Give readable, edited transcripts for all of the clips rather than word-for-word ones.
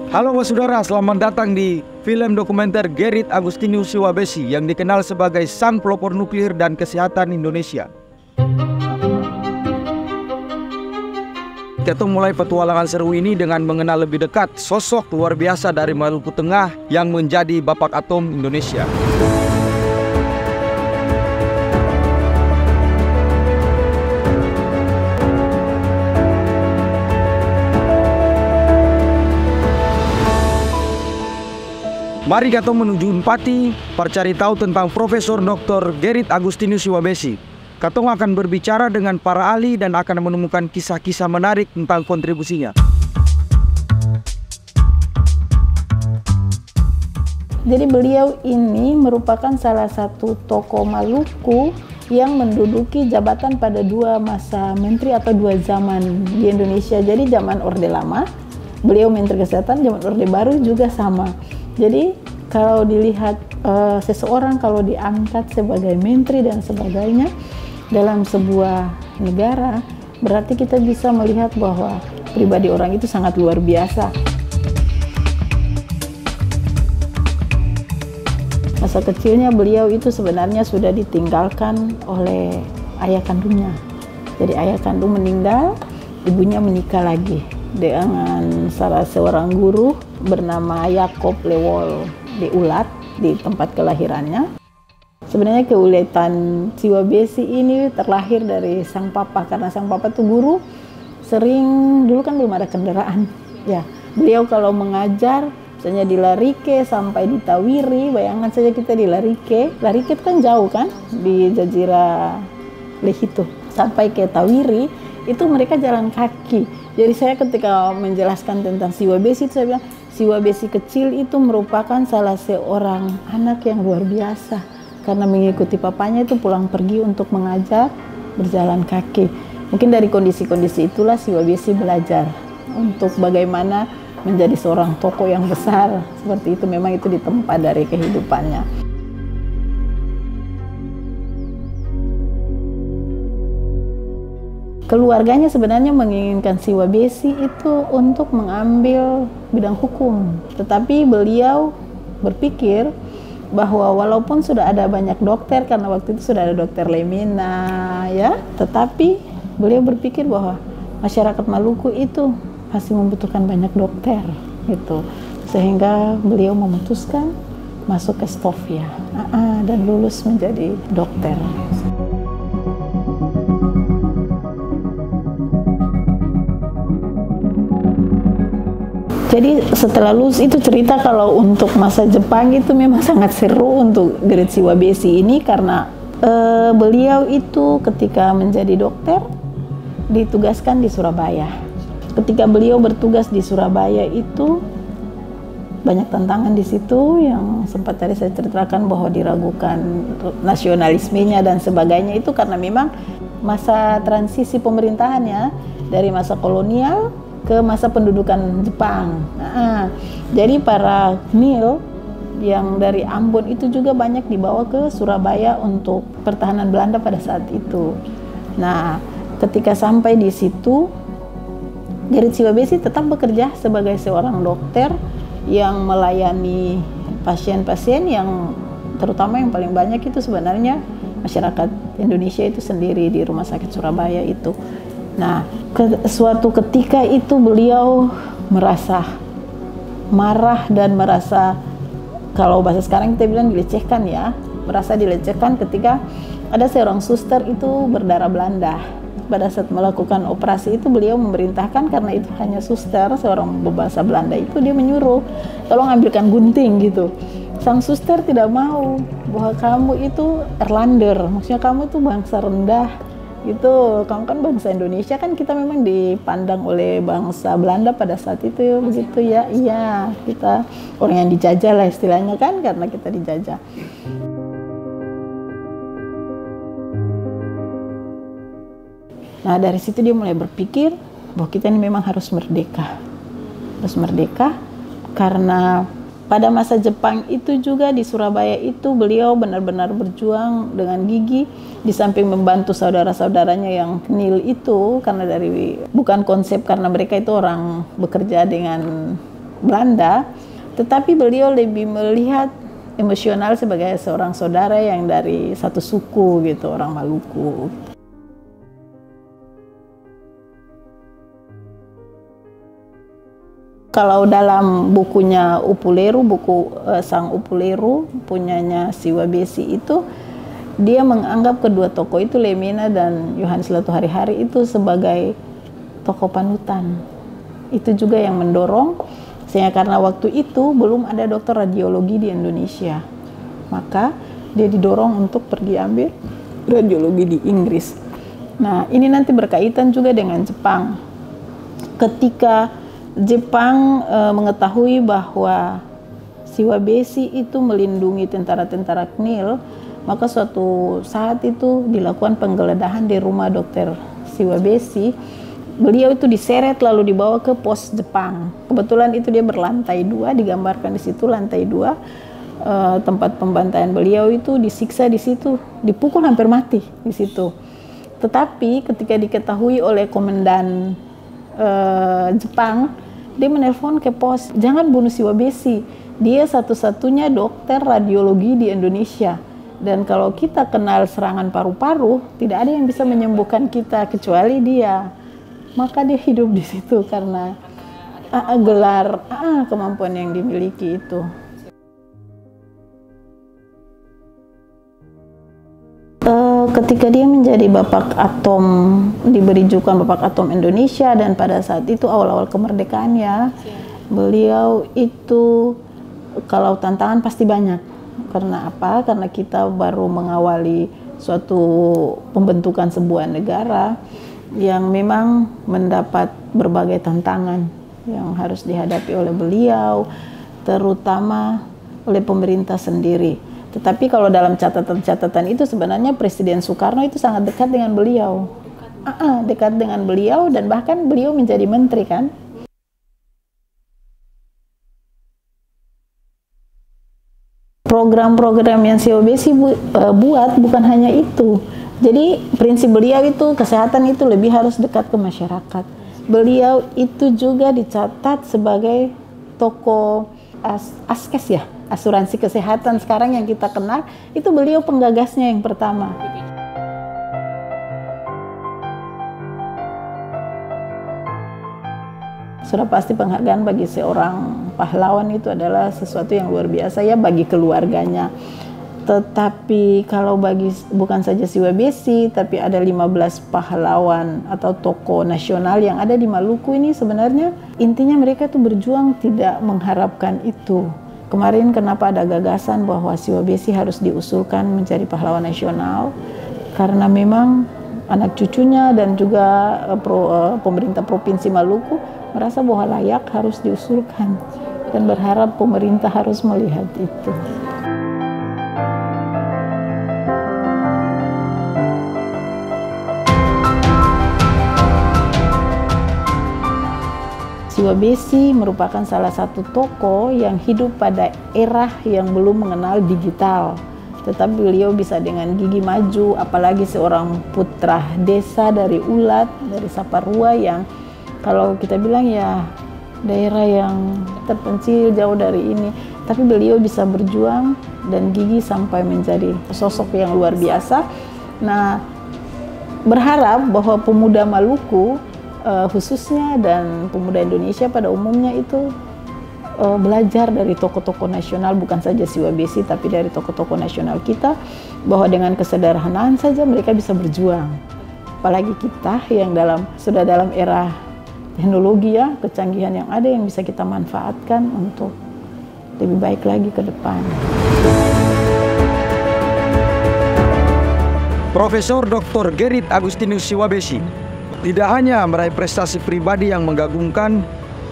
Halo saudara, selamat datang di film dokumenter Gerrit Agustinus Siwabesi yang dikenal sebagai sang pelopor nuklir dan kesehatan Indonesia. Kita mulai petualangan seru ini dengan mengenal lebih dekat sosok luar biasa dari Maluku Tengah yang menjadi bapak atom Indonesia. Mari kita menuju Unpati, percari tahu tentang Profesor Dr. Gerrit Agustinus Siwabesi. Katong akan berbicara dengan para ahli dan akan menemukan kisah-kisah menarik tentang kontribusinya. Jadi beliau ini merupakan salah satu tokoh Maluku yang menduduki jabatan pada dua masa menteri atau dua zaman di Indonesia. Jadi zaman Orde Lama, beliau Menteri Kesehatan, zaman Orde Baru juga sama. Jadi kalau dilihat seseorang kalau diangkat sebagai menteri dan sebagainya dalam sebuah negara, berarti kita bisa melihat bahwa pribadi orang itu sangat luar biasa. Masa kecilnya beliau itu sebenarnya sudah ditinggalkan oleh ayah kandungnya. Jadi ayah kandung meninggal, ibunya menikah lagi dengan salah seorang guru bernama Yakob Lewol di Ulat, di tempat kelahirannya. Sebenarnya keuletan Siwabesi ini terlahir dari sang papa, karena sang papa itu guru, sering dulu kan belum ada kendaraan. Ya, beliau kalau mengajar misalnya di Larike sampai di Tawiri, bayangkan saja kita di Larike. Larike itu kan jauh kan di Jazirah Lehito. Sampai ke Tawiri itu mereka jalan kaki. Jadi saya ketika menjelaskan tentang Siwabesi itu saya bilang Siwabesi kecil itu merupakan salah seorang anak yang luar biasa karena mengikuti papanya itu pulang pergi untuk mengajar berjalan kaki. Mungkin dari kondisi-kondisi itulah Siwabesi belajar untuk bagaimana menjadi seorang tokoh yang besar seperti itu. Memang itu ditempa dari kehidupannya. Keluarganya sebenarnya menginginkan Siwabesi itu untuk mengambil bidang hukum. Tetapi beliau berpikir bahwa walaupun sudah ada banyak dokter, karena waktu itu sudah ada dokter Lemina, ya, tetapi beliau berpikir bahwa masyarakat Maluku itu masih membutuhkan banyak dokter, gitu. Sehingga beliau memutuskan masuk ke Stovia dan lulus menjadi dokter. Jadi setelah lulus itu cerita kalau untuk masa Jepang itu memang sangat seru untuk Gerrit Siwabesi ini karena beliau itu ketika menjadi dokter ditugaskan di Surabaya. Ketika beliau bertugas di Surabaya itu banyak tantangan di situ yang sempat tadi saya ceritakan bahwa diragukan nasionalismenya dan sebagainya itu karena memang masa transisi pemerintahannya dari masa kolonial ke masa pendudukan Jepang. Jadi para Khmer yang dari Ambon itu juga banyak dibawa ke Surabaya untuk pertahanan Belanda pada saat itu. Nah, ketika sampai di situ, Gerrit Siwabesi tetap bekerja sebagai seorang dokter yang melayani pasien-pasien yang terutama yang paling banyak itu sebenarnya masyarakat Indonesia itu sendiri di Rumah Sakit Surabaya itu. Nah, suatu ketika itu beliau merasa marah dan merasa, kalau bahasa sekarang kita bilang dilecehkan ya, merasa dilecehkan ketika ada seorang suster itu berdarah Belanda. Pada saat melakukan operasi itu beliau memerintahkan, karena itu hanya suster, seorang berbahasa Belanda itu, dia menyuruh, tolong ambilkan gunting gitu. Sang suster tidak mau, bahwa kamu itu Erlander, maksudnya kamu itu bangsa rendah. Itu kamu kan bangsa Indonesia, kan kita memang dipandang oleh bangsa Belanda pada saat itu begitu ya. Iya, kita orang yang dijajah lah istilahnya kan, karena kita dijajah. Nah, dari situ dia mulai berpikir bahwa kita ini memang harus merdeka. Harus merdeka karena pada masa Jepang itu juga di Surabaya itu beliau benar-benar berjuang dengan gigih, di samping membantu saudara-saudaranya yang Knil itu, karena dari bukan konsep karena mereka itu orang bekerja dengan Belanda, tetapi beliau lebih melihat emosional sebagai seorang saudara yang dari satu suku gitu, orang Maluku. Kalau dalam bukunya Upuleru, buku Sang Upuleru punyanya Siwabesi itu, dia menganggap kedua tokoh itu, Lemena dan Yohanes Latu Hari-Hari itu sebagai tokoh panutan. Itu juga yang mendorong, sehingga karena waktu itu belum ada dokter radiologi di Indonesia, maka dia didorong untuk pergi ambil radiologi di Inggris. Nah, ini nanti berkaitan juga dengan Jepang. Ketika Jepang mengetahui bahwa Siwabesi itu melindungi tentara-tentara KNIL, maka suatu saat itu dilakukan penggeledahan di rumah dokter Siwabesi. Beliau itu diseret lalu dibawa ke pos Jepang. Kebetulan itu dia berlantai 2, digambarkan di situ lantai 2. Tempat pembantaian beliau itu disiksa di situ, dipukul hampir mati di situ. Tetapi ketika diketahui oleh komandan Jepang, dia menelpon ke pos, jangan bunuh Siwabesi. Dia satu-satunya dokter radiologi di Indonesia. Dan kalau kita kenal serangan paru-paru, tidak ada yang bisa menyembuhkan kita kecuali dia. Maka dia hidup di situ karena gelar kemampuan yang dimiliki itu. Ketika dia menjadi Bapak Atom, diberi julukan Bapak Atom Indonesia, dan pada saat itu awal-awal kemerdekaannya, beliau itu kalau tantangan pasti banyak. Karena apa? Karena kita baru mengawali suatu pembentukan sebuah negara yang memang mendapat berbagai tantangan yang harus dihadapi oleh beliau, terutama oleh pemerintah sendiri. Tetapi kalau dalam catatan-catatan itu sebenarnya Presiden Soekarno itu sangat dekat dengan beliau. Dekat dengan beliau, dan bahkan beliau menjadi menteri kan. Program-program yang Siwabesi buat bukan hanya itu. Jadi prinsip beliau itu kesehatan itu lebih harus dekat ke masyarakat. Beliau itu juga dicatat sebagai tokoh askes ya, asuransi kesehatan sekarang yang kita kenal, itu beliau penggagasnya yang pertama. Sudah pasti penghargaan bagi seorang pahlawan itu adalah sesuatu yang luar biasa ya bagi keluarganya. Tetapi kalau bukan saja Siwabesi, tapi ada 15 pahlawan atau tokoh nasional yang ada di Maluku ini, sebenarnya intinya mereka tuh berjuang tidak mengharapkan itu. Kemarin kenapa ada gagasan bahwa Siwabesi harus diusulkan menjadi pahlawan nasional? Karena memang anak cucunya dan juga pemerintah Provinsi Maluku merasa bahwa layak harus diusulkan dan berharap pemerintah harus melihat itu. Siwabesi merupakan salah satu tokoh yang hidup pada era yang belum mengenal digital. Tetapi beliau bisa dengan gigi maju, apalagi seorang putra desa dari Ulat, dari Saparua yang kalau kita bilang ya daerah yang terpencil jauh dari ini. Tapi beliau bisa berjuang dan gigi sampai menjadi sosok yang luar biasa. Nah, berharap bahwa pemuda Maluku khususnya dan pemuda Indonesia pada umumnya itu belajar dari tokoh-tokoh nasional, bukan saja Siwabesi tapi dari tokoh-tokoh nasional kita, bahwa dengan kesederhanaan saja mereka bisa berjuang. Apalagi kita yang sudah dalam era teknologi ya, kecanggihan yang ada yang bisa kita manfaatkan untuk lebih baik lagi ke depan. Profesor Dr. Gerrit Agustinus Siwabesi tidak hanya meraih prestasi pribadi yang mengagumkan,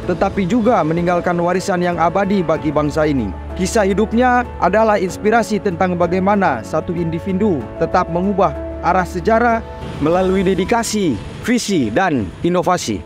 tetapi juga meninggalkan warisan yang abadi bagi bangsa ini. Kisah hidupnya adalah inspirasi tentang bagaimana satu individu tetap mengubah arah sejarah melalui dedikasi, visi, dan inovasi.